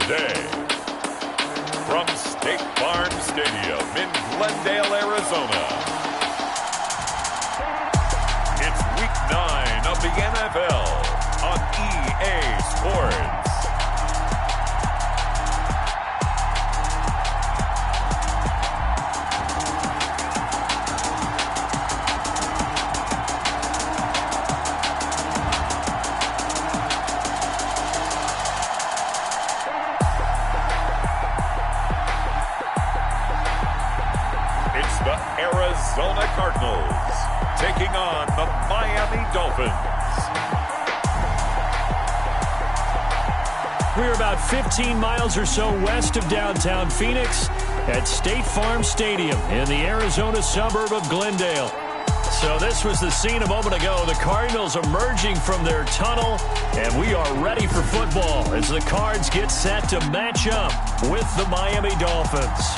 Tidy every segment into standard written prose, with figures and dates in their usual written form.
today. From State Farm Stadium in Glendale, Arizona, it's Week 9 of the NFL on EA Sports. Arizona Cardinals taking on the Miami Dolphins. We're about 15 miles or so west of downtown Phoenix at State Farm Stadium in the Arizona suburb of Glendale. So this was the scene a moment ago. The Cardinals emerging from their tunnel, and we are ready for football as the Cards get set to match up with the Miami Dolphins.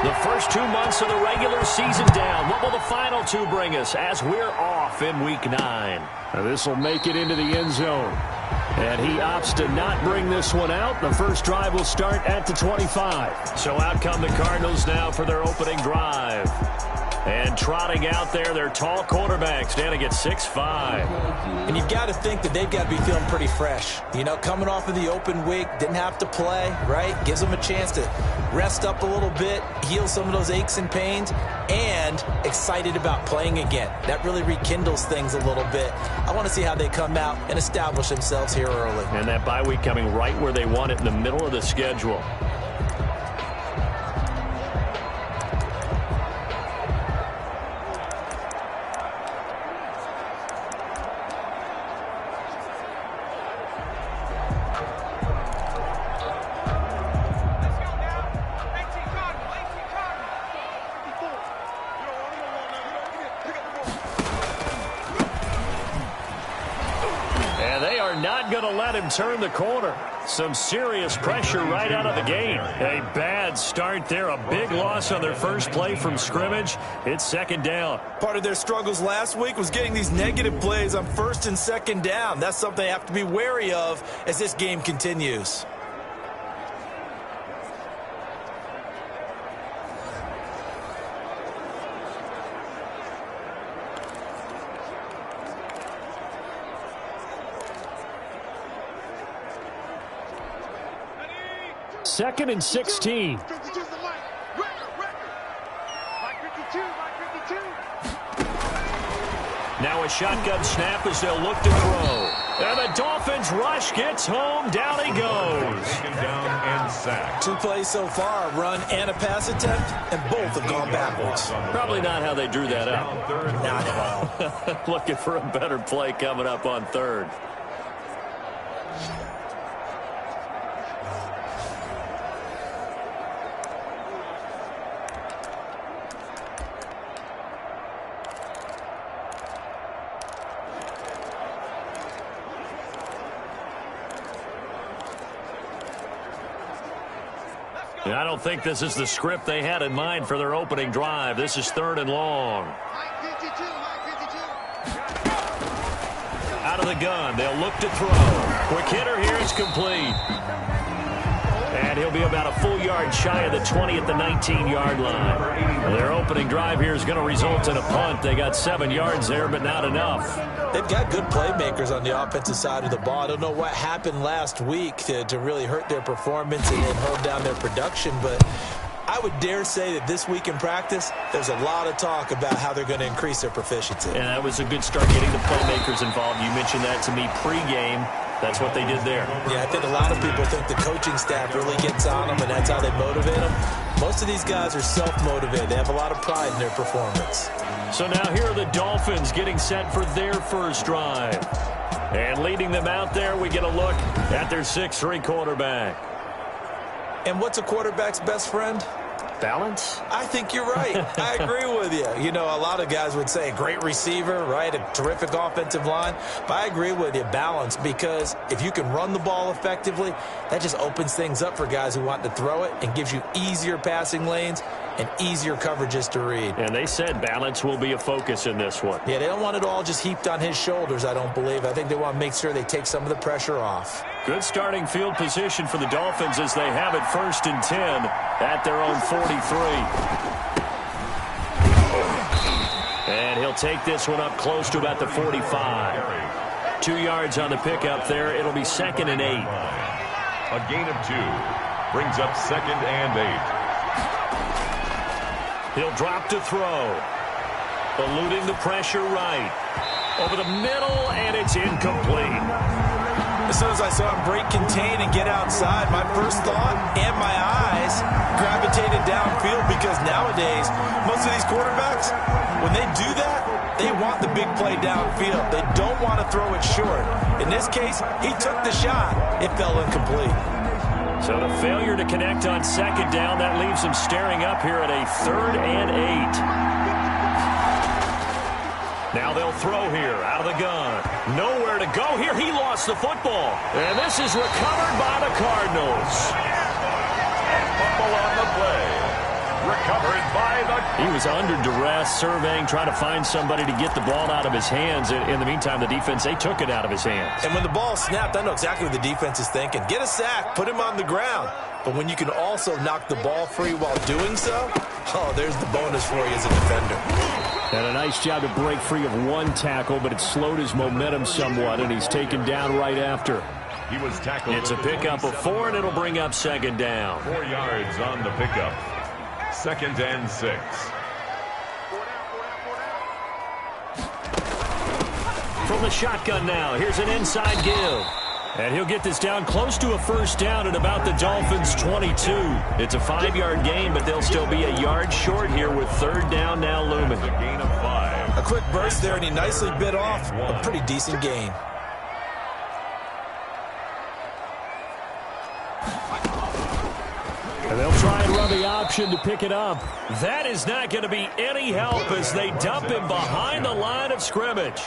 The first 2 months of the regular season down. What will the final two bring us as we're off in Week 9? This will make it into the end zone. And he opts to not bring this one out. The first drive will start at the 25. So out come the Cardinals now for their opening drive. And trotting out there, their tall quarterback standing at 6'5". And you've got to think that they've got to be feeling pretty fresh. You know, coming off of the open week, didn't have to play, right? Gives them a chance to rest up a little bit, heal some of those aches and pains, and excited about playing again. That really rekindles things a little bit. I want to see how they come out and establish themselves here early. And that bye week coming right where they want it, in the middle of the schedule. Turn the corner. Some serious pressure right out of the gate. A bad start there. A big loss on their first play from scrimmage. It's second down. Part of their struggles last week was getting these negative plays on first and second down. That's something they have to be wary of as this game continues. Second and 16. Now a shotgun snap as they'll look to throw. And the Dolphins rush gets home. Down he goes. Taken down and sacked. 2 plays so far, a run and a pass attempt, and both have gone backwards. Probably not how they drew that up. Not at all. Looking for a better play coming up on third. I don't think this is the script they had in mind for their opening drive. This is third and long. Out of the gun. They'll look to throw. Quick hitter here. It's complete. And he'll be about a full yard shy of the 20 at the 19-yard line. Their opening drive here is going to result in a punt. They got 7 yards there, but not enough. They've got good playmakers on the offensive side of the ball. I don't know what happened last week to really hurt their performance and hold down their production, but I would dare say that this week in practice, there's a lot of talk about how they're going to increase their proficiency. And that was a good start getting the playmakers involved. You mentioned that to me pregame. That's what they did there. Yeah, I think a lot of people think the coaching staff really gets on them, and that's how they motivate them. Most of these guys are self-motivated. They have a lot of pride in their performance. So now here are the Dolphins getting set for their first drive. And leading them out there, we get a look at their 6'3" quarterback. And what's a quarterback's best friend? balance? I think you're right. I agree with you. You know, a lot of guys would say great receiver, right? A terrific offensive line. But I agree with you, balance, because if you can run the ball effectively, that just opens things up for guys who want to throw it and gives you easier passing lanes and easier coverages to read. And they said balance will be a focus in this one. Yeah, they don't want it all just heaped on his shoulders, I don't believe. I think they want to make sure they take some of the pressure off. Good starting field position for the Dolphins as they have it 1st and 10 at their own 43. And he'll take this one up close to about the 45. 2 yards on the pickup there. It'll be 2nd and 8. A gain of 2 brings up 2nd and 8. He'll drop to throw. Eluding the pressure right. Over the middle, and it's incomplete. As soon as I saw him break contain and get outside, my first thought and my eyes gravitated downfield, because nowadays, most of these quarterbacks, when they do that, they want the big play downfield. They don't want to throw it short. In this case, he took the shot. It fell incomplete. So the failure to connect on 2nd down, that leaves him staring up here at a 3rd and 8. Now they'll throw here out of the gun. Nowhere to go here. He lost the football. And this is recovered by the Cardinals. Fumble on the play. Recovered by the... He was under duress, surveying, trying to find somebody to get the ball out of his hands. In the meantime, the defense, they took it out of his hands. And when the ball snapped, I know exactly what the defense is thinking. Get a sack, put him on the ground. But when you can also knock the ball free while doing so, oh, there's the bonus for you as a defender. And a nice job to break free of one tackle, but it slowed his momentum somewhat, and he's taken down right after. He was tackled. It's a pickup of 4, and it'll bring up 2nd down. 4 yards on the pickup. 2nd and 6. From the shotgun now, here's an inside give. And he'll get this down close to a 1st down at about the Dolphins' 22. It's a 5-yard gain, but they'll still be a yard short here with 3rd down now looming. A gain of 5. A quick burst there, and he nicely bit off a pretty decent gain. And they'll try and run the option to pick it up. That is not going to be any help as they dump him behind the line of scrimmage.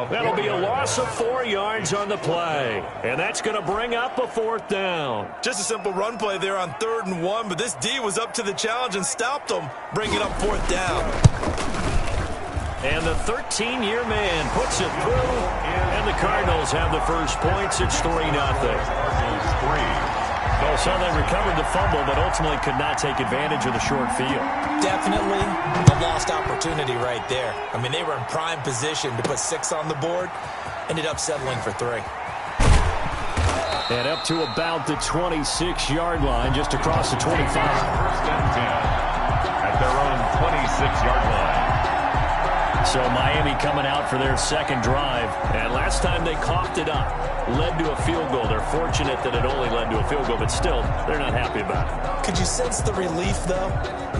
That'll be a loss of 4 yards on the play. And that's going to bring up a 4th down. Just a simple run play there on 3rd and 1, but this D was up to the challenge and stopped him, bringing up 4th down. And the 13-year man puts it through, and the Cardinals have the first points. It's 3-0. So they recovered the fumble, but ultimately could not take advantage of the short field. Definitely a lost opportunity right there. I mean, they were in prime position to put 6 on the board, ended up settling for 3. And up to about the 26-yard line, just across the 25. 1st and 10 at their own 26-yard line. So Miami coming out for their 2nd drive, and last time they coughed it up, led to a field goal. They're fortunate that it only led to a field goal, but still, they're not happy about it. Could you sense the relief, though,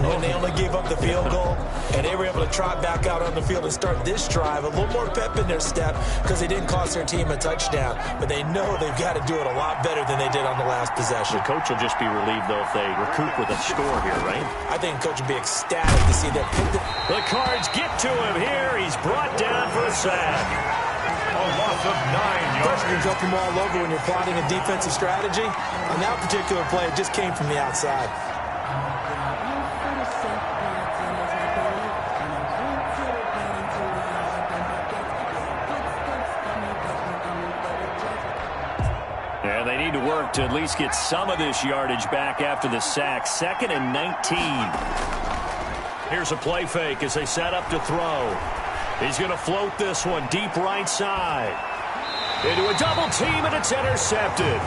when they only gave up the field goal, and they were able to trot back out on the field and start this drive, a little more pep in their step, because they didn't cost their team a touchdown, but they know they've got to do it a lot better than they did on the last possession. The coach will just be relieved, though, if they recoup with a score here, right? I think the coach will be ecstatic to see that. The Cards get to him here. He's brought down for a sack. A loss of 9 yards. Questions jump them all over when you're plotting a defensive strategy. On that particular play, it just came from the outside. And they need to work to at least get some of this yardage back after the sack. 2nd and 19. Here's a play fake as they set up to throw. He's going to float this one deep right side. Into a double team, and it's intercepted.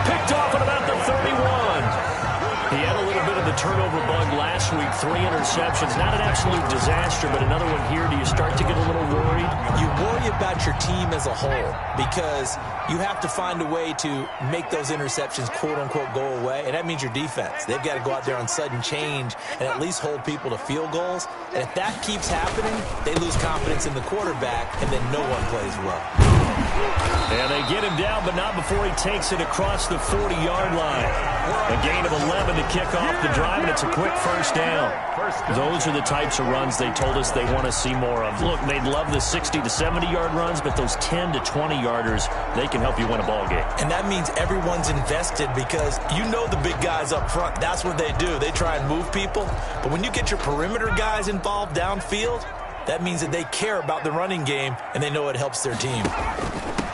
Picked off at about the 31. He had a little bit of the turnover bug last week. 3 interceptions. Not an absolute disaster, but another one here. Do you start to get a little worried? You worry about your team as a whole because you have to find a way to make those interceptions, quote-unquote, go away, and that means your defense. They've got to go out there on sudden change and at least hold people to field goals. And if that keeps happening, they lose confidence in the quarterback, and then no one plays well. And they get him down, but not before he takes it across the 40-yard line. A gain of 11 to kick off the drive, and it's a quick first down. Those are the types of runs they told us they want to see more of. Look, they'd love the 60 to 70-yard runs, but those 10 to 20-yarders, they can help you win a ball game. And that means everyone's invested because you know the big guys up front. That's what they do. They try and move people. But when you get your perimeter guys involved downfield, that means that they care about the running game, and they know it helps their team.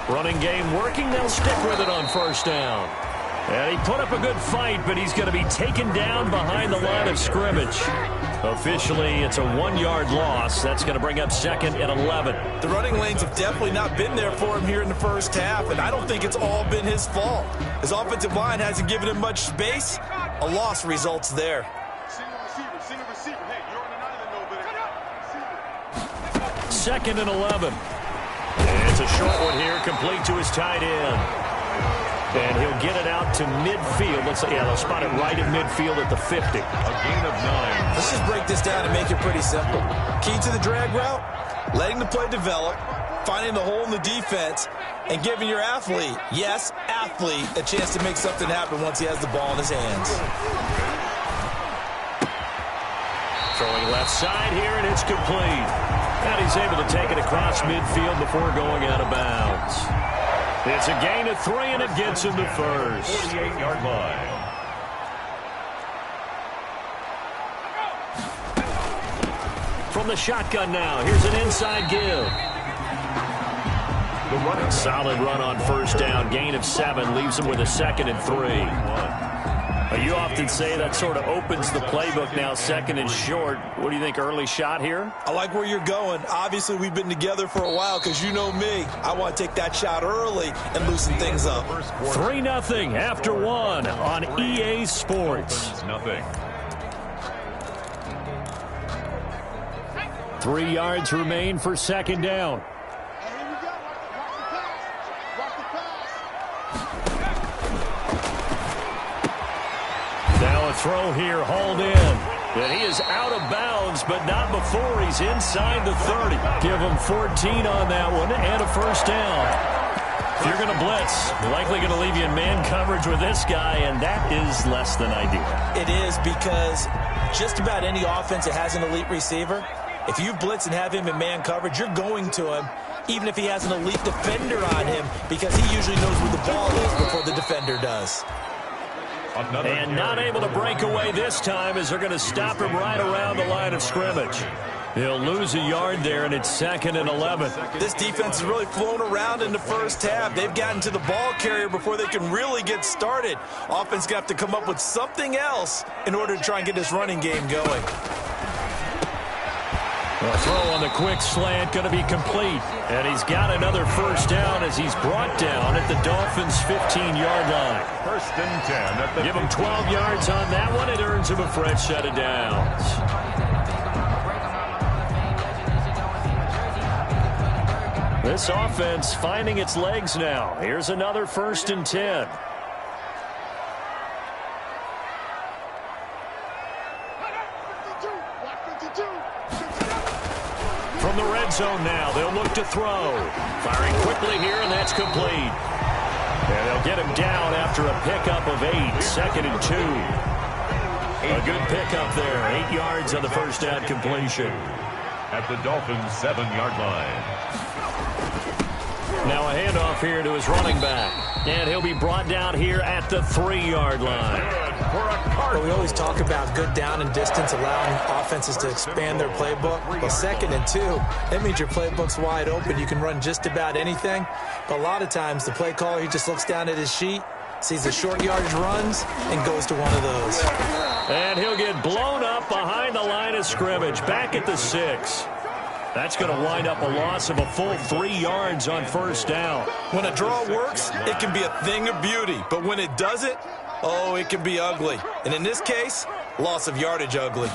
Running game working, they'll stick with it on first down. And he put up a good fight, but he's going to be taken down behind the line of scrimmage. Officially, it's a 1-yard loss. That's going to bring up 2nd and 11. The running lanes have definitely not been there for him here in the first half, and I don't think it's all been his fault. His offensive line hasn't given him much space. A loss results there. Single receiver. Hey, you're on an island over there. 2nd and 11. It's a short one here, complete to his tight end. And he'll get it out to midfield. They'll spot it right at midfield at the 50. A gain of 9. Let's just break this down and make it pretty simple. Key to the drag route, letting the play develop, finding the hole in the defense, and giving your athlete, yes, athlete, a chance to make something happen once he has the ball in his hands. Throwing left side here, and it's complete. And he's able to take it across midfield before going out of bounds. It's a gain of 3, and it gets him to first. 48-yard line. From the shotgun now, here's an inside give. The running solid run on first down. Gain of 7 leaves him with a 2nd and 3. You often say that sort of opens the playbook now, 2nd and short. What do you think, early shot here? I like where you're going. Obviously, we've been together for a while because you know me. I want to take that shot early and loosen things up. 3-0 after 1 on EA Sports. Nothing. 3 yards remain for 2nd down. Now a throw here, hauled in. And he is out of bounds, but not before he's inside the 30. Give him 14 on that one and a first down. If you're going to blitz, you're likely going to leave you in man coverage with this guy, and that is less than ideal. It is because just about any offense that has an elite receiver, if you blitz and have him in man coverage, you're going to him, even if he has an elite defender on him, because he usually knows where the ball is before the defender does. And not able to break away this time as they're going to stop him right around the line of scrimmage. He'll lose a yard there, and it's 2nd and 11. This defense has really flown around in the first half. They've gotten to the ball carrier before they can really get started. Offense going to have to come up with something else in order to try and get this running game going. A throw on the quick slant going to be complete. And he's got another first down as he's brought down at the Dolphins' 15-yard line. 1st and 10 at the Give him 12 yards on that one. It earns him a fresh set of downs. This offense finding its legs now. Here's another 1st and 10. From the red zone now, they'll look to throw. Firing quickly here, and that's complete. And they'll get him down after a pickup of 8, 2nd and 2. A good pickup there, 8 yards on the first down completion. At the Dolphins' 7-yard line. Now a handoff here to his running back. And he'll be brought down here at the 3-yard line. Well, we always talk about good down and distance, allowing offenses to expand their playbook. Well, 2nd and 2, that means your playbook's wide open. You can run just about anything. But a lot of times, the play caller, he just looks down at his sheet, sees the short yardage runs, and goes to one of those. And he'll get blown up behind the line of scrimmage, back at the 6. That's going to wind up a loss of a full 3 yards on first down. When a draw works, it can be a thing of beauty. But when it doesn't, oh, it can be ugly. And in this case, loss of yardage ugly.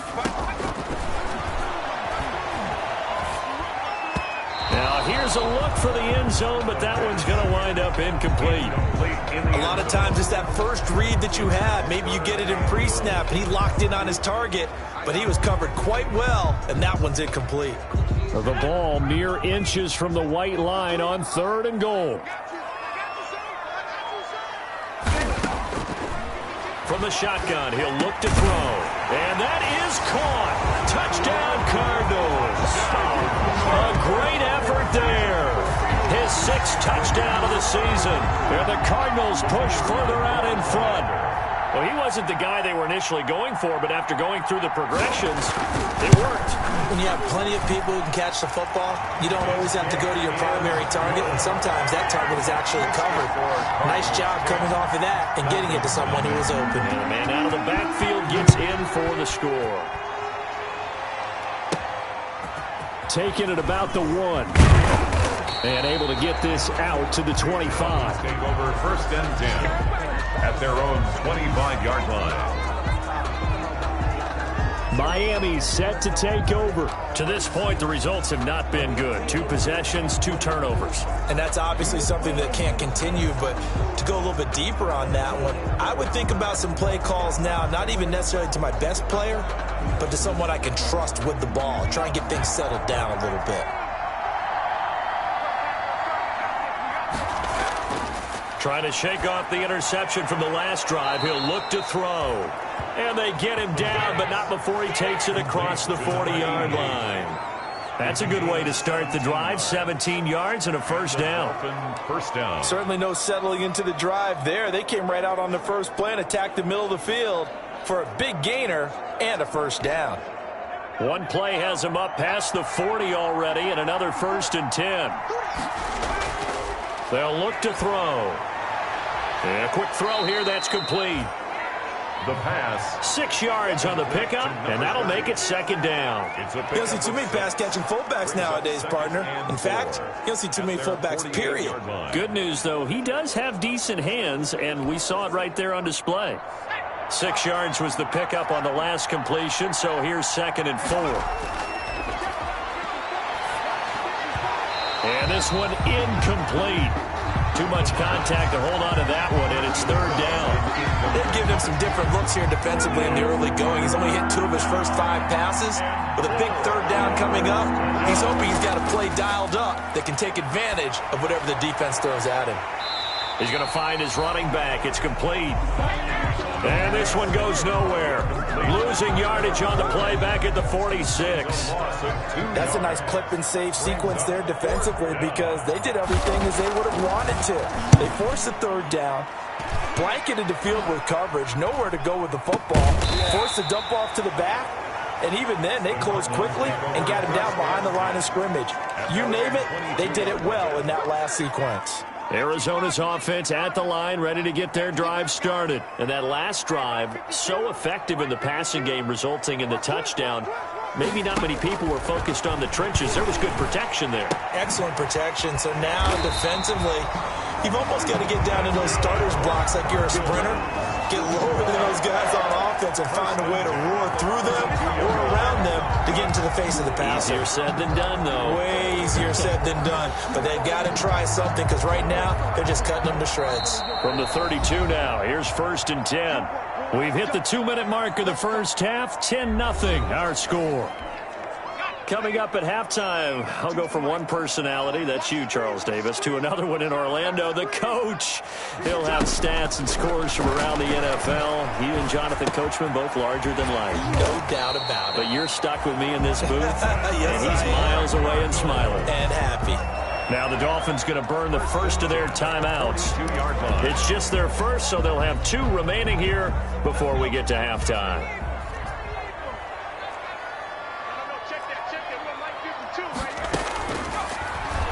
Now here's a look for the end zone, but that one's going to wind up incomplete. A lot of times it's that first read that you have. Maybe you get it in pre-snap, and he locked in on his target, but he was covered quite well, and that one's incomplete. The ball mere inches from the white line on 3rd and goal. From the shotgun, he'll look to throw. And that is caught. Touchdown, Cardinals. A great effort there. His 6th touchdown of the season. And the Cardinals push further out in front. Well, he wasn't the guy they were initially going for, but after going through the progressions, it worked. When you have plenty of people who can catch the football, you don't always have to go to your primary target, and sometimes that target is actually covered. Nice job coming off of that and getting it to someone who was open. And the man out of the backfield gets in for the score. Taking it about the 1. And able to get this out to the 25. Take over 1st and 10 at their own 25-yard line. Miami set to take over. To this point, the results have not been good. 2 possessions, 2 turnovers. And that's obviously something that can't continue, but to go a little bit deeper on that one, I would think about some play calls now, not even necessarily to my best player, but to someone I can trust with the ball. Try and get things settled down a little bit. Trying to shake off the interception from the last drive. He'll look to throw. And they get him down, but not before he takes it across the 40-yard line. That's a good way to start the drive. 17 yards and a first down. Certainly no settling into the drive there. They came right out on the first play and attacked the middle of the field for a big gainer and a first down. One play has him up past the 40 already, and another 1st and 10. They'll look to throw. And a quick throw here, that's complete. The pass. 6 yards on the pickup, and that'll make it 2nd down. You don't see too many pass-catching fullbacks nowadays, partner. In fact, you don't see too many fullbacks, period. Good news, though, he does have decent hands, and we saw it right there on display. 6 yards was the pickup on the last completion, so here's 2nd and 4. And this one incomplete. Too much contact to hold on to that one, and it's 3rd down. They've given him some different looks here defensively in the early going. He's only hit 2 of his first 5 passes. With a big 3rd down coming up, he's hoping he's got a play dialed up that can take advantage of whatever the defense throws at him. He's going to find his running back. It's complete. And this one goes nowhere. Losing yardage on the play back at the 46. That's a nice clip and save sequence there defensively because they did everything as they would have wanted to. They forced the 3rd down, blanketed the field with coverage, nowhere to go with the football, forced the dump off to the back, and even then they closed quickly and got him down behind the line of scrimmage. You name it, they did it well in that last sequence. Arizona's offense at the line, ready to get their drive started. And that last drive, so effective in the passing game, resulting in the touchdown. Maybe not many people were focused on the trenches. There was good protection there. Excellent protection. So now, defensively, you've almost got to get down in those starters blocks like you're a sprinter. Get lower than those guys on offense and find a way to roar through them or around them to get into the face of the passer. Easier said than done, though. Way easier said than done. But they've got to try something because right now they're just cutting them to shreds. From the 32 now, here's 1st and 10. We've hit the 2-minute mark of the first half. 10-0 our score. Coming up at halftime, I'll go from one personality, that's you, Charles Davis, to another one in Orlando, the coach. He'll have stats and scores from around the NFL. He and Jonathan Coachman, both larger than life. No doubt about it. But you're stuck with me in this booth, yes, and he's miles away and smiling. And happy. Now the Dolphins going to burn the first of their timeouts. It's just their first, so they'll have 2 remaining here before we get to halftime.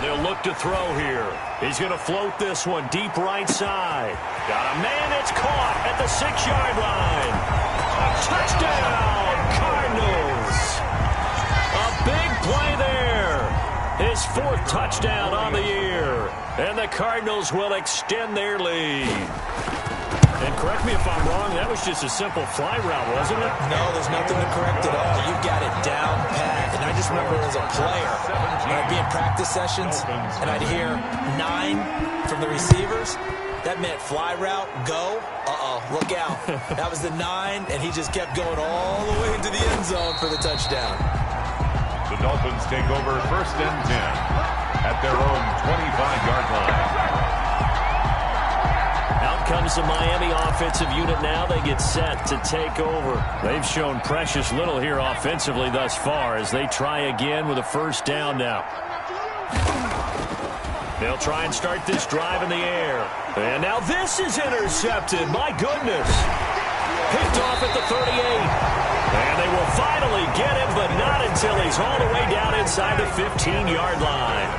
They'll look to throw here. He's going to float this one deep right side. Got a man, it's caught at the 6-yard line. Touchdown, Cardinals. A big play there. His 4th touchdown on the year. And the Cardinals will extend their lead. And correct me if I'm wrong, that was just a simple fly route, wasn't it? No, there's nothing to correct at all. You got it down pat. And I just remember as a player, when I'd be in practice sessions, and I'd hear 9 from the receivers. That meant fly route, go. Uh-oh, look out. That was the 9, and he just kept going all the way into the end zone for the touchdown. The Dolphins take over 1st and 10 at their own 25-yard line. Out comes the Miami offensive unit now. They get set to take over. They've shown precious little here offensively thus far as they try again with a 1st down now. They'll try and start this drive in the air. And now this is intercepted. My goodness. Picked off at the 38. And they will finally get him, but not until he's all the way down inside the 15-yard line.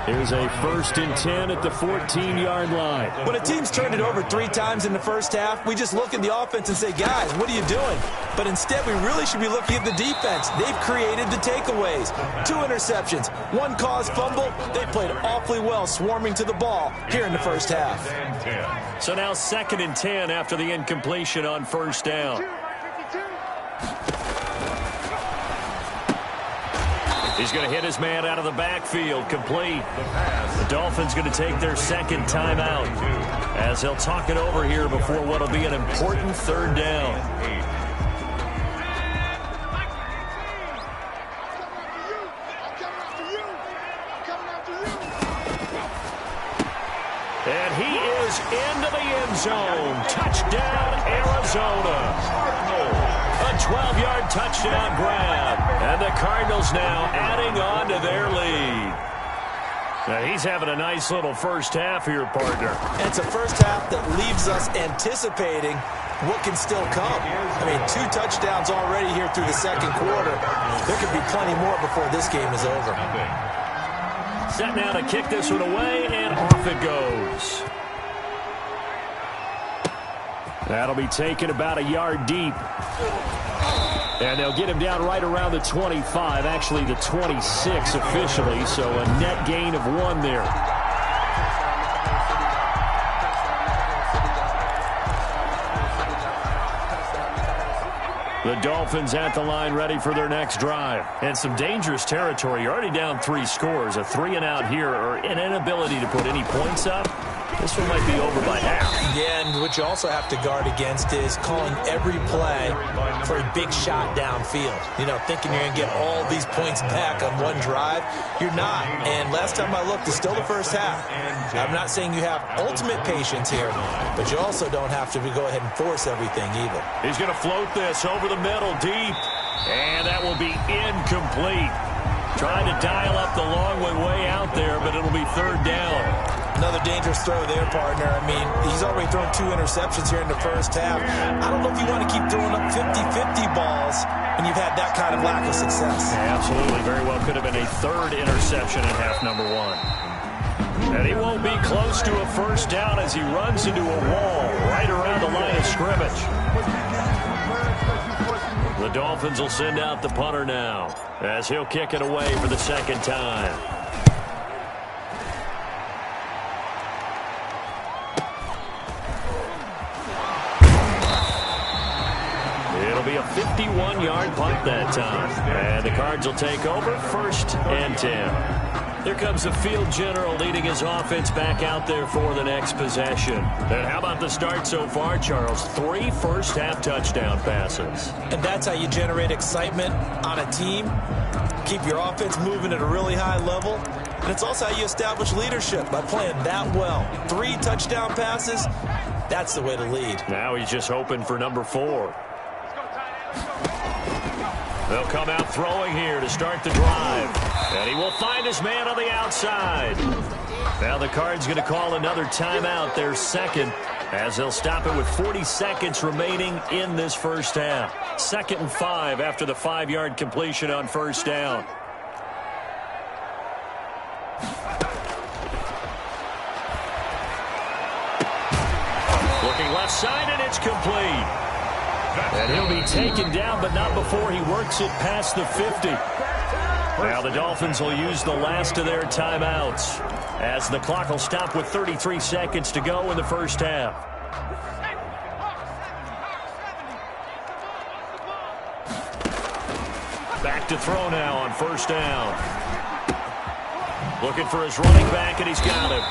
Here's a 1st and 10 at the 14-yard line. When a team's turned it over 3 times in the first half, we just look at the offense and say, guys, what are you doing? But instead, we really should be looking at the defense. They've created the takeaways. 2 interceptions, 1 caused fumble. They played awfully well swarming to the ball here in the first half. So now 2nd and 10 after the incompletion on 1st down. He's going to hit his man out of the backfield, complete. The Dolphins going to take their 2nd timeout as they'll talk it over here before what will be an important 3rd down. And he is into the end zone. Touchdown, Arizona. A 12-yard touchdown grab. And the Cardinals now adding on to their lead. Now he's having a nice little first half here, partner. It's a first half that leaves us anticipating what can still come. I mean, 2 touchdowns already here through the 2nd quarter. There could be plenty more before this game is over. Set now to kick this one away, and off it goes. That'll be taken about a yard deep. And they'll get him down right around the 25, actually the 26 officially, so a net gain of 1 there. The Dolphins at the line ready for their next drive. And some dangerous territory. You're already down 3 scores. A 3-and-out here or an inability to put any points up. This one might be over by half. Yeah, and what you also have to guard against is calling every play for a big shot downfield. You know, thinking you're going to get all these points back on one drive. You're not. And last time I looked, it's still the first half. I'm not saying you have ultimate patience here, but you also don't have to go ahead and force everything either. He's going to float this over the middle deep. And that will be incomplete. Trying to dial up the long way out there, but it'll be 3rd down. Another dangerous throw there, partner. I mean, he's already thrown 2 interceptions here in the first half. I don't know if you want to keep throwing up 50-50 balls when you've had that kind of lack of success. Yeah, absolutely. Very well could have been a 3rd interception in half number 1. And he won't be close to a 1st down as he runs into a wall right around the line of scrimmage. The Dolphins will send out the punter now as he'll kick it away for the 2nd time. It'll be a 51-yard punt that time. And the Cards will take over 1st and 10. There comes the field general leading his offense back out there for the next possession. And how about the start so far, Charles? 3 first-half touchdown passes. And that's how you generate excitement on a team. Keep your offense moving at a really high level. And it's also how you establish leadership by playing that well. 3 touchdown passes, that's the way to lead. Now he's just hoping for number 4. They'll come out throwing here to start the drive. And he will find his man on the outside. Now the Cards going to call another timeout, their 2nd, as they'll stop it with 40 seconds remaining in this first half. 2nd and 5 after the 5-yard completion on 1st down. Looking left side, and it's complete. And he'll be taken down, but not before he works it past the 50. Now the Dolphins will use the last of their timeouts as the clock will stop with 33 seconds to go in the first half. Back to throw now on 1st down. Looking for his running back, and he's got him.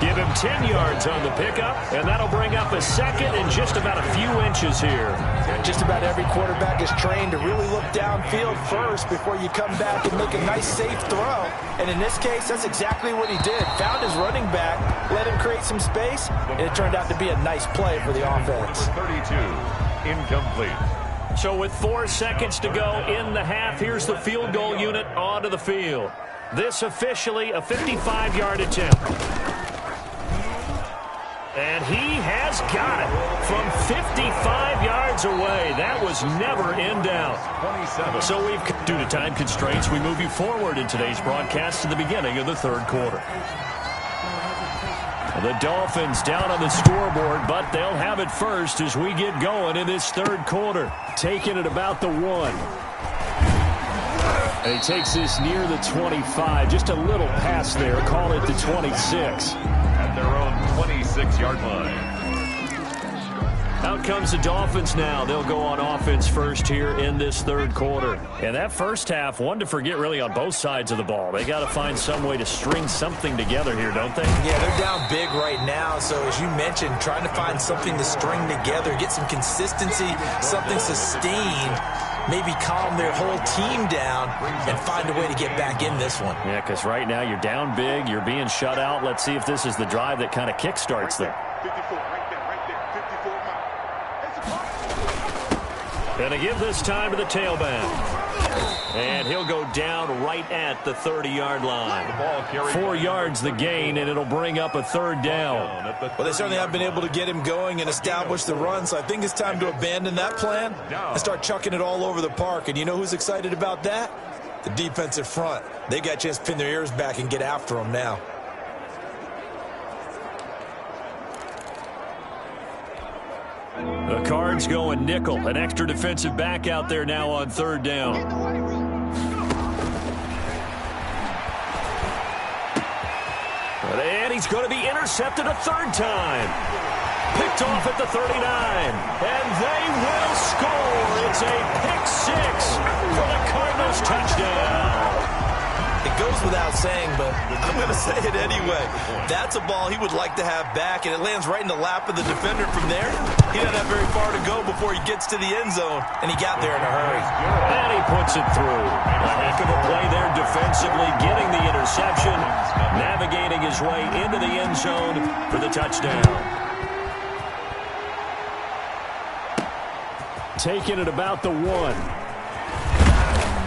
Give him 10 yards on the pickup, and that'll bring up a second and just about a few inches here. Just about every quarterback is trained to really look downfield first before you come back and make a nice, safe throw. And in this case, that's exactly what he did. Found his running back, let him create some space, and it turned out to be a nice play for the offense. 32, incomplete. So with 4 seconds to go in the half, here's the field goal unit onto the field. This officially a 55-yard attempt. And he has got it from 55 yards away. That was never in doubt. 27. So due to time constraints, we move you forward in today's broadcast to the beginning of the third quarter. The Dolphins down on the scoreboard, but they'll have it first as we get going in this third quarter. Taking it about the 1. And he takes this near the 25. Just a little pass there. Call it the 26. At their own 26-yard line. Out comes the Dolphins now. They'll go on offense first here in this third quarter. And that first half, one to forget really on both sides of the ball. They got to find some way to string something together here, don't they? Yeah, they're down big right now. So as you mentioned, trying to find something to string together, get some consistency, something sustained, maybe calm their whole team down and find a way to get back in this one. Yeah, because right now you're down big, you're being shut out. Let's see if this is the drive that kind of kickstarts them. 54, right there, 54 miles. And to give this time to the tailback. And he'll go down right at the 30-yard line. 4 yards the gain, and it'll bring up a third down. Well, they certainly have been able to get him going and establish the run, so I think it's time to abandon that plan and start chucking it all over the park. And you know who's excited about that? The defensive front. They got a chance to pin their ears back and get after him now. The Cards going nickel. An extra defensive back out there now on third down. And he's going to be intercepted a third time. Picked off at the 39. And they will score. It's a pick 6 for the Cardinals touchdown. It goes without saying, but I'm going to say it anyway. That's a ball he would like to have back, and it lands right in the lap of the defender from there. He doesn't have very far to go before he gets to the end zone, and he got there in a hurry. And he puts it through. A heck of a play there defensively, getting the interception, navigating his way into the end zone for the touchdown. Taking it about the 1.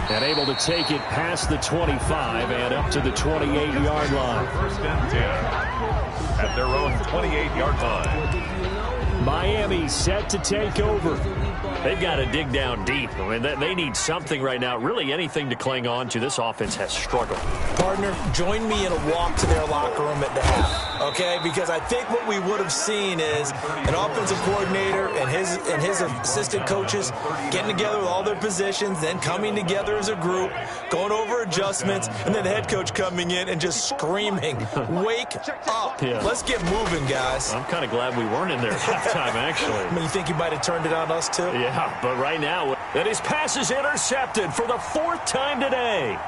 And able to take it past the 25 and up to the 28-yard line. First and 10 at their own 28-yard line. Miami set to take over. They've got to dig down deep. I mean, they need something right now, really anything to cling on to. This offense has struggled. Partner, join me in a walk to their locker room at the half, okay? Because I think what we would have seen is an offensive coordinator and his assistant coaches getting together with all their positions, then coming together as a group, going over adjustments, and then the head coach coming in and just screaming, wake up. Yeah. Let's get moving, guys. I'm kind of glad we weren't in there at halftime, actually. I mean, you think he might have turned it on us, too? Yeah, but right now, and his pass is intercepted for the 4th time today.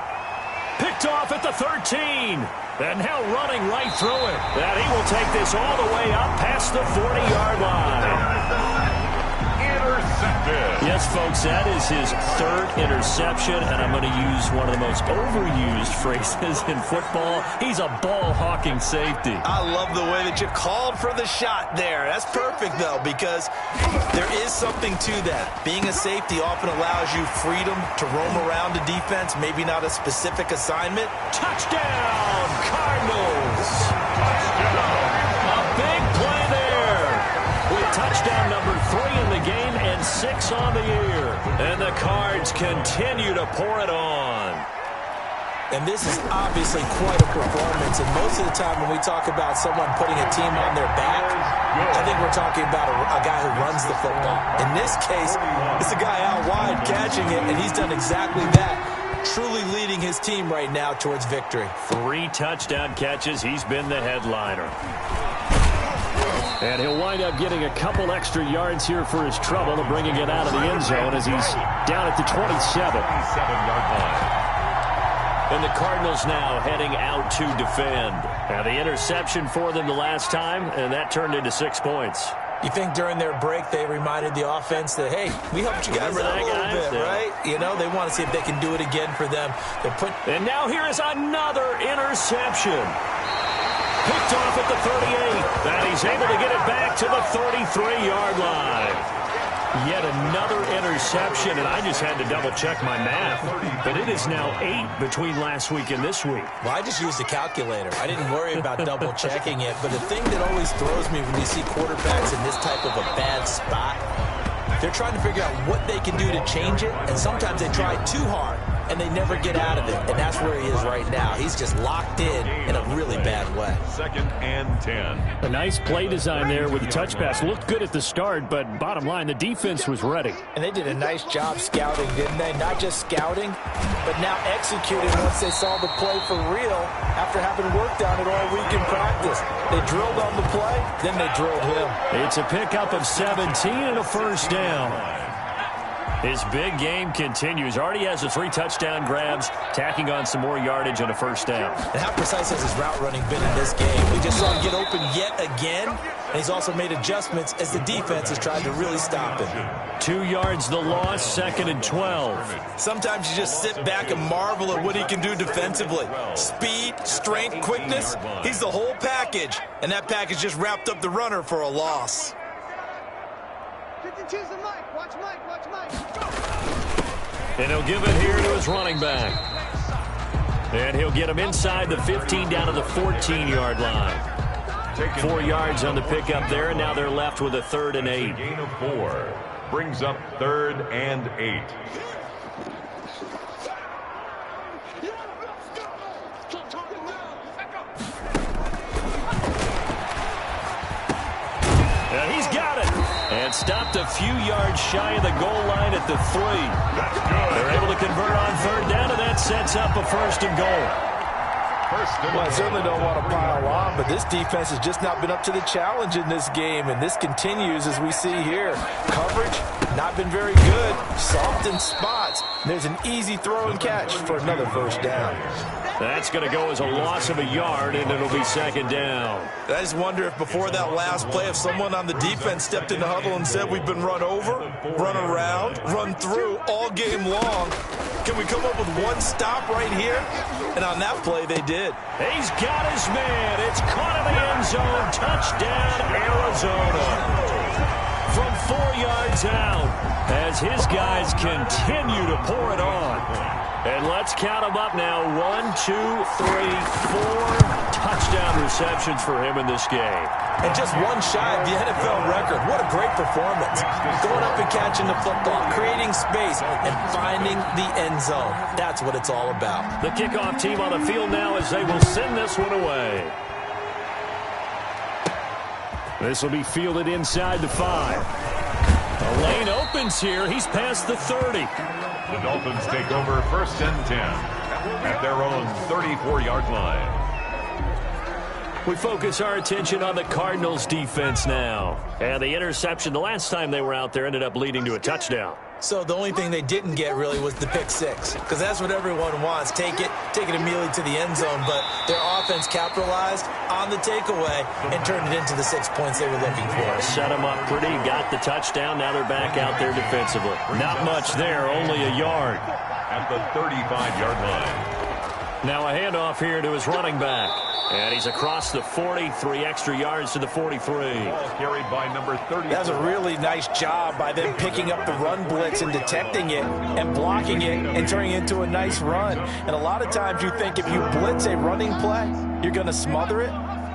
Picked off at the 13. And now running right through it. And he will take this all the way up past the 40-yard line. Intercepted. Yes, folks, that is his 3rd interception, and I'm going to use one of the most overused phrases in football. He's a ball-hawking safety. I love the way that you called for the shot there. That's perfect, though, because there is something to that. Being a safety often allows you freedom to roam around the defense, maybe not a specific assignment. Touchdown, Cardinals! A big play there with touchdown number 3 in the game and 6 on the year. And the Cards continue to pour it on. And this is obviously quite a performance. And most of the time when we talk about someone putting a team on their back, I think we're talking about a guy who runs the football. In this case, it's a guy out wide catching it, and he's done exactly that. Truly leading his team right now towards victory. 3 touchdown catches. He's been the headliner. And he'll wind up getting a couple extra yards here for his trouble, bringing it out of the end zone as he's down at the 27. 27-yard line. And the Cardinals now heading out to defend. Now the interception for them the last time, and that turned into 6 points. You think during their break they reminded the offense that, hey, we helped you guys out a little bit, right? You know, they want to see if they can do it again for them. And now here is another interception. Picked off at the 38. And he's able to get it back to the 33-yard line. Yet another interception, and I just had to double-check my math. But it is now 8 between last week and this week. Well, I just used a calculator. I didn't worry about double-checking it. But the thing that always throws me when you see quarterbacks in this type of a bad spot, they're trying to figure out what they can do to change it, and sometimes they try too hard, and they never get out of it. And that's where he is right now. He's just locked in a really bad way. 2nd and 10. A nice play design there with the touch pass. Looked good at the start, but bottom line, the defense was ready. And they did a nice job scouting, didn't they? Not just scouting, but now executing once they saw the play for real after having worked on it all week in practice. They drilled on the play, then they drilled him. It's a pickup of 17 and a first down. His big game continues. Already has the 3 touchdown grabs, tacking on some more yardage and a first down. And how precise has his route running been in this game? We just saw him get open yet again, and he's also made adjustments as the defense has tried to really stop him. 2 yards the loss, 2nd and 12. Sometimes you just sit back and marvel at what he can do defensively. Speed, strength, quickness, he's the whole package. And that package just wrapped up the runner for a loss. And he'll give it here to his running back. And he'll get him inside the 15 down to the 14-yard line. 4 yards on the pickup there, and now they're left with a 3rd and 8. Gain of 4 brings up 3rd and 8. And he's got it. And stopped a few yards shy of the goal line at the 3. That's good. They're able to convert on 3rd down, and that sets up a 1st and goal. Well, I certainly don't want to pile on, but this defense has just not been up to the challenge in this game, and this continues as we see here. Coverage, not been very good. Soft in spots. There's an easy throw and catch for another 1st down. That's going to go as a loss of a yard, and it'll be 2nd down. I just wonder if before that last play, if someone on the defense stepped in the huddle and said we've been run over, run around, run through all game long. Can we come up with one stop right here? And on that play, they did. He's got his man. It's caught in the end zone. Touchdown, Arizona. From 4 yards out as his guys continue to pour it on. And let's count them up now. 1, 2, 3, 4 touchdown receptions for him in this game. And just one shy of the NFL record. What a great performance. Going up and catching the football, creating space, and finding the end zone. That's what it's all about. The kickoff team on the field now as they will send this one away. This will be fielded inside the 5. A lane opens here. He's past the 30. The Dolphins take over 1st and 10 at their own 34-yard line. We focus our attention on the Cardinals defense now. And the interception the last time they were out there ended up leading to a touchdown. So the only thing they didn't get really was the pick 6, because that's what everyone wants. Take it immediately to the end zone, but their offense capitalized on the takeaway and turned it into the 6 points they were looking for. Set them up pretty, got the touchdown, now they're back out there defensively. Not much there, only a yard. At the 35-yard line. Now a handoff here to his running back. And he's across the 40, 3 extra yards to the 43. Ball carried by number 30. That was a really nice job by them picking up the run blitz and detecting it and blocking it and turning it into a nice run. And a lot of times you think if you blitz a running play, you're going to smother it.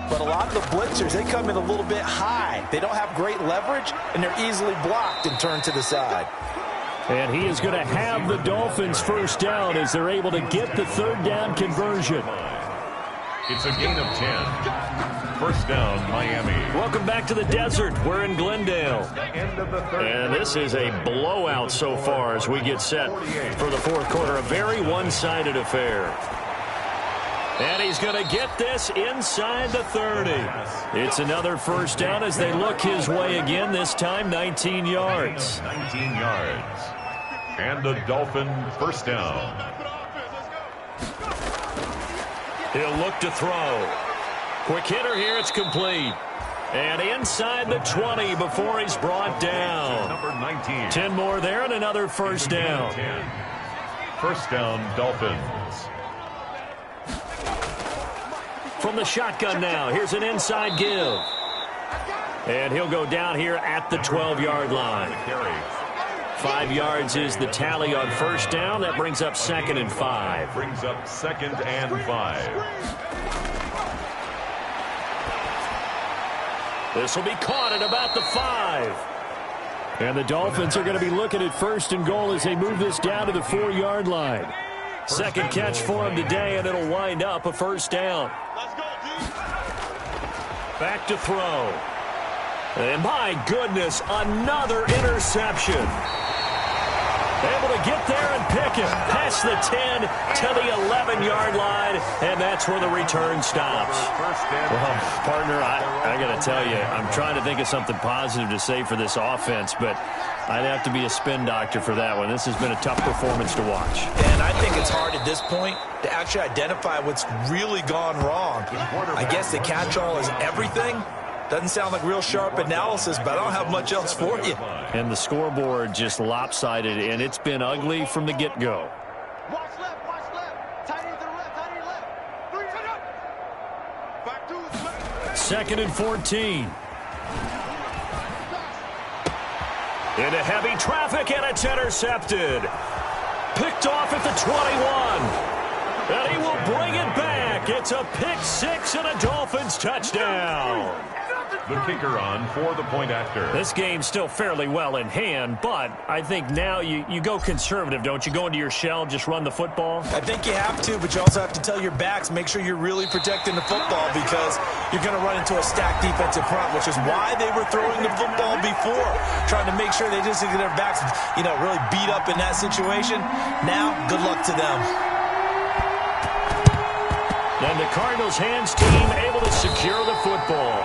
But a lot of the blitzers, they come in a little bit high. They don't have great leverage, and they're easily blocked and turned to the side. And he is going to have the Dolphins 1st down as they're able to get the 3rd down conversion. It's a gain of 10. 1st down, Miami. Welcome back to the desert. We're in Glendale. End of the 3rd. And this is a blowout so far as we get set for the 4th quarter. A very one-sided affair. And he's going to get this inside the 30. It's another 1st down as they look his way again, this time 19 yards. 19 yards. And the Dolphin 1st down. He'll look to throw. Quick hitter here. It's complete. And inside the 20 before he's brought down. Number 19. 10 more there and another first down. 10. First down, Dolphins. From the shotgun now, here's an inside give. And he'll go down here at the 12-yard line. 5 yards is the tally on first down. That brings up 2nd and 5. Brings up 2nd and 5. This will be caught at about the 5. And the Dolphins are going to be looking at 1st and goal as they move this down to the 4-yard line. Second catch for him today, and it'll wind up a first down. Back to throw. And my goodness, another interception. Able to get there and pick it past the 10 to the 11-yard line, and that's where the return stops. Well, partner, I got to tell you, I'm trying to think of something positive to say for this offense, but I'd have to be a spin doctor for that one. This has been a tough performance to watch. And I think it's hard at this point to actually identify what's really gone wrong. I guess the catch-all is everything. Doesn't sound like real sharp analysis, but I don't have much else for you. And the scoreboard just lopsided, and it's been ugly from the get-go. Watch left. Tight end to the left, tight end left. 3 to the back to his left. 2nd and 14. Into heavy traffic, and it's intercepted. Picked off at the 21. And he will bring it back. It's a pick 6 and a Dolphins touchdown. The kicker on for the point after. This game's still fairly well in hand, but I think now you go conservative, don't you? Go into your shell, just run the football? I think you have to, but you also have to tell your backs, make sure you're really protecting the football because you're going to run into a stacked defensive front, which is why they were throwing the football before, trying to make sure they just get their backs, really beat up in that situation. Now, good luck to them. And the Cardinals' hands team able to secure the football.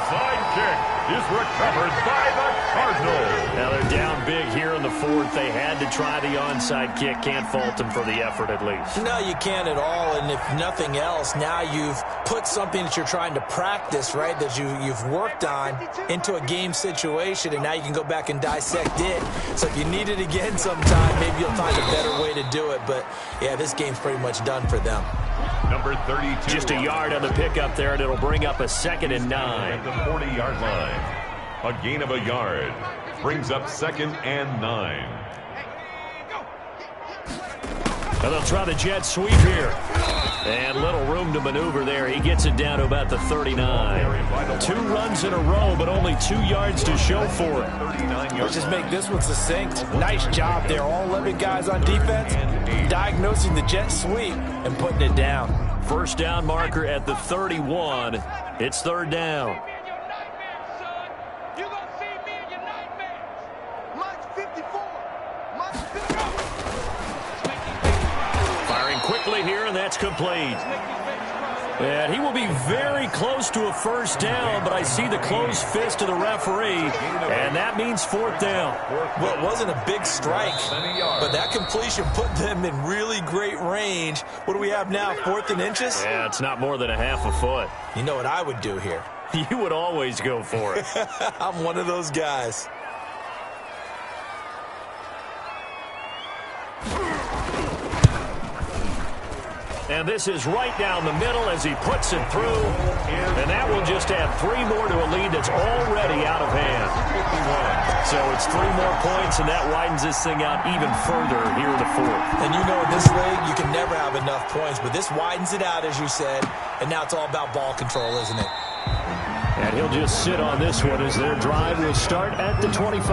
Side kick is recovered by the Cardinals. Now they're down big here in the 4th. They had to try the onside kick. Can't fault them for the effort at least. No, you can't at all. And if nothing else, now you've put something that you're trying to practice, right, that you've worked on into a game situation, and now you can go back and dissect it. So if you need it again sometime, maybe you'll find a better way to do it. But, yeah, this game's pretty much done for them. Number 32. Just a yard on the pickup there, and it'll bring up a 2nd and 9. At the 40-yard line. A gain of a yard. Brings up 2nd and 9. And they'll try the jet sweep here. And little room to maneuver there. He gets it down to about the 39. 2 runs in a row, but only 2 yards to show for it. Let's just make this one succinct. Nice job there. All 11 guys on defense diagnosing the jet sweep and putting it down. First down marker at the 31. It's 3rd down. Firing quickly here, and that's complete. And he will be very close to a first down, but I see the closed fist of the referee, and that means 4th down. Well, it wasn't a big strike, but that completion put them in really great range. What do we have now, 4th and inches? Yeah, it's not more than a half a foot. You know what I would do here? You would always go for it. I'm one of those guys. And this is right down the middle as he puts it through. And that will just add 3 more to a lead that's already out of hand. So it's 3 more points, and that widens this thing out even further here in the 4th. And you know in this league, you can never have enough points, but this widens it out, as you said. And now it's all about ball control, isn't it? And he'll just sit on this one as their drive will start at the 25.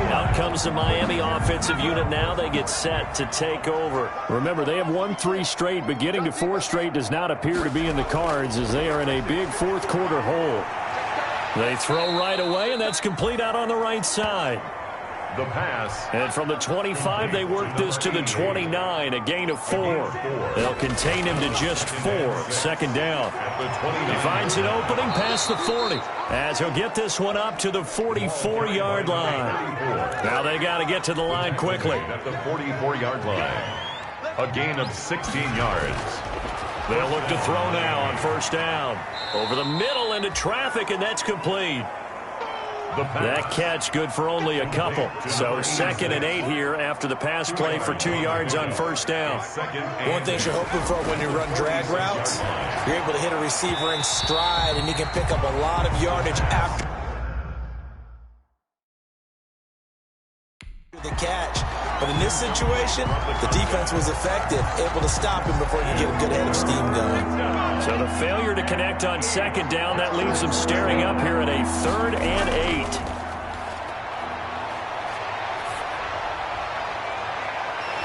Out comes the Miami offensive unit now. They get set to take over. Remember, they have won 3 straight, but getting to 4 straight does not appear to be in the cards as they are in a big 4th quarter hole. They throw right away, and that's complete out on the right side. The pass. And from the 25, they work this to the 29, a gain of 4. They'll contain him to just 4. 2nd down. He finds an opening past the 40 as he'll get this one up to the 44-yard line. Now they got to get to the line quickly. At the 44-yard line. a gain of 16 yards. They'll look to throw now on first down. Over the middle into traffic, and that's complete. That catch good for only a couple. So 2nd and 8 here after the pass play for 2 yards on first down. One thing you're hoping for when you run drag routes, you're able to hit a receiver in stride, and he can pick up a lot of yardage after the catch. But in this situation, the defense was effective, able to stop him before you get a good head of steam going. So the failure to connect on 2nd down, that leaves them staring up here at a 3rd and 8.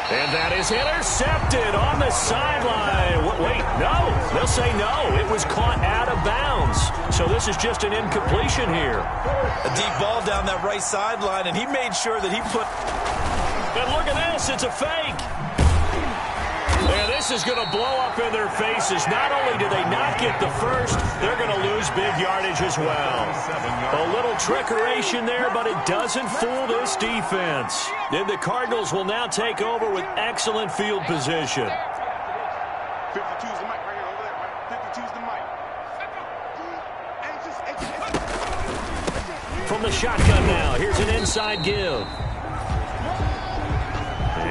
And that is intercepted on the sideline. Wait, no. They'll say no. It was caught out of bounds. So this is just an incompletion here. A deep ball down that right sideline, and he made sure that he put... And look at this. It's a fake. And this is going to blow up in their faces. Not only do they not get the first, they're going to lose big yardage as well. A little trickeration there, but it doesn't fool this defense. And the Cardinals will now take over with excellent field position. 52's the mic right here, over there, right? 52's the mic. From the shotgun now, here's an inside give.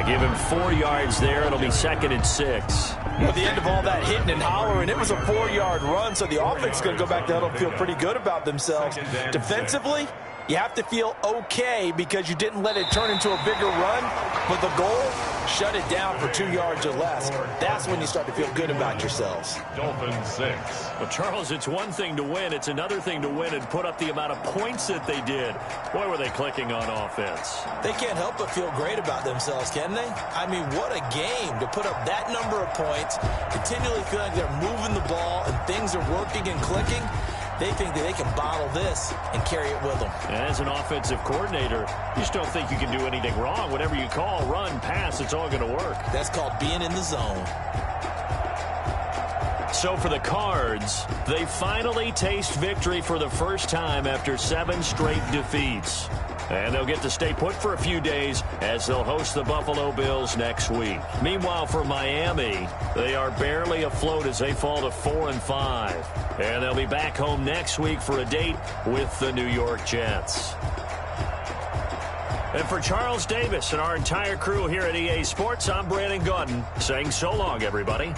Give him 4 yards there. It'll be 2nd and 6. At the end of all that hitting and hollering, it was a 4-yard run, so the offense is going to go back there and feel pretty good about themselves. Defensively, you have to feel okay because you didn't let it turn into a bigger run, but the goal, shut it down for 2 yards or less. That's when you start to feel good about yourselves. Dolphins 6. Well, Charles, it's one thing to win. It's another thing to win and put up the amount of points that they did. Boy, were they clicking on offense. They can't help but feel great about themselves, can they? I mean, what a game to put up that number of points, continually feeling like they're moving the ball and things are working and clicking. They think that they can bottle this and carry it with them. And as an offensive coordinator, you just don't think you can do anything wrong. Whatever you call, run, pass, it's all going to work. That's called being in the zone. So for the Cards, they finally taste victory for the first time after 7 straight defeats. And they'll get to stay put for a few days as they'll host the Buffalo Bills next week. Meanwhile, for Miami, they are barely afloat as they fall to 4-5. And they'll be back home next week for a date with the New York Jets. And for Charles Davis and our entire crew here at EA Sports, I'm Brandon Gaudin saying so long, everybody.